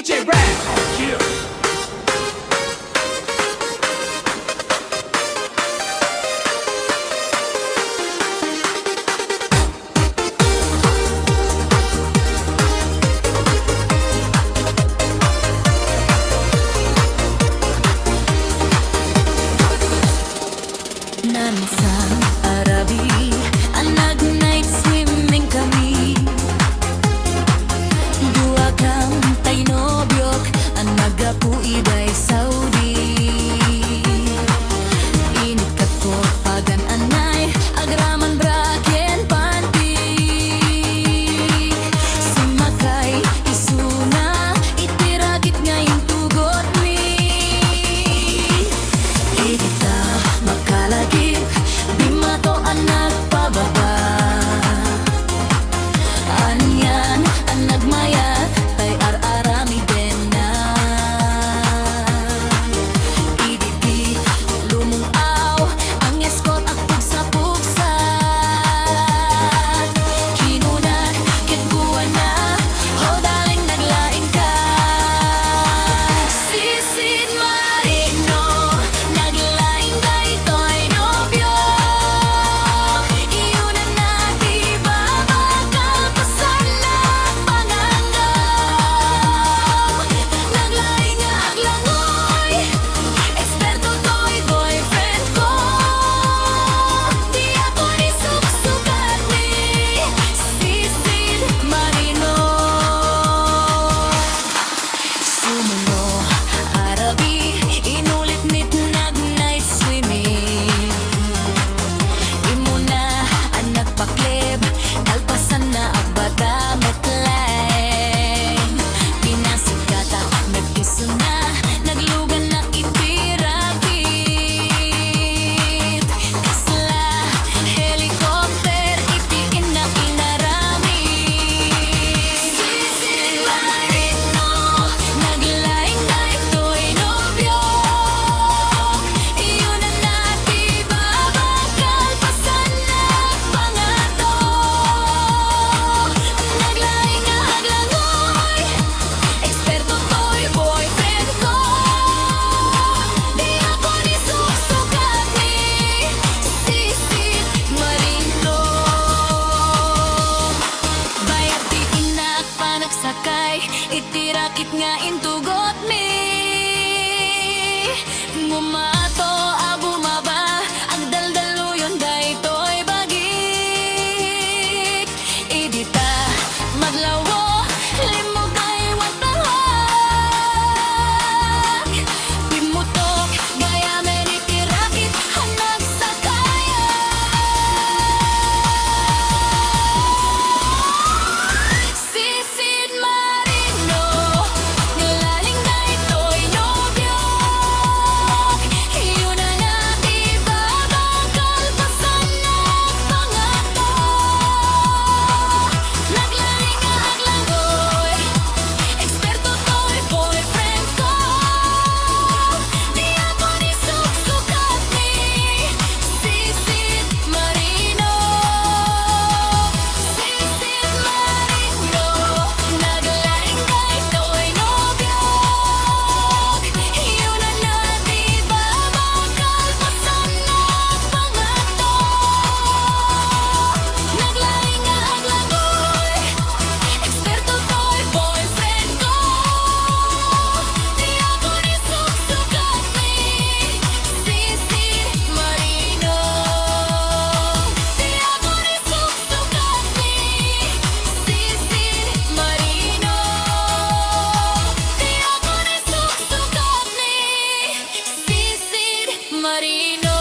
DJ Rap. Yeah. Nansang Arabi, nag-night swimming kami. Dua kang tainobyok, ang nagapuiday Saudi. Init ka ko pagan anay, agraman braken panti. Sumakay isuna, itiragit ngayong tugot mi. Idita makalagip, di mato ang nagpababa. Anyan ang nagmayat, tay ar-arami din na. Iditi lumungaw, ang escort at pugsa-pugsat. Kinunat, kitbuwan na, ho daling naglaing ka. Sisid Marino, naglaing daytoy nobyo. Iyon ang natiba, bakal pasalang pangangaw. Naglaing nga aglangoy, eksperto to'y boyfriend ko. Di ako ni suksukat ni Sisid Marino. Sumuno Arabi, inulit nit nag-night swimming. Imo na ang nagpaklib, kalpasan na ang bata matlaing. Pinasigata, nag-iso na, naglugan na ipirakit. Kasla, helicopter, ipiin na inarami. Sisid Marino, naglaing daytoy nobyo. Iyon ang natiba, bakal pasalang pangato. Naglaing nga aglangoy, eksperto to'y boyfriend ko. Di ako ni suksukat ni Sisid Marino. Bayat di inak panagsakay, itirakit nga intugot mi. Ngumato a bumaba, ang daldaluyon daytoy bagik. Idita maglawo, limog kay watahak. Pimutok, gaya men itirakit, hanag sa kaya. Sisid Marino, nilaling daytoy nobyo. Iyon ang natiba, bakal pasalang pangato. Naglaing nga aglangoy, eksperto to'y boyfriend ko. Di ako ni suksukat ni Sisid Marino. Sisid Marino, naglaing daytoy nobyo. Iyon ang natiba, bakal pasalang pangato. Naglaing nga aglangoy, eksperto to'y boyfriend ko. Di ako ni suksukat ni Sisid Marino. Di ako ni suksukat ni Sisid Marino. Di ako ni suksukat ni Sisid Marino.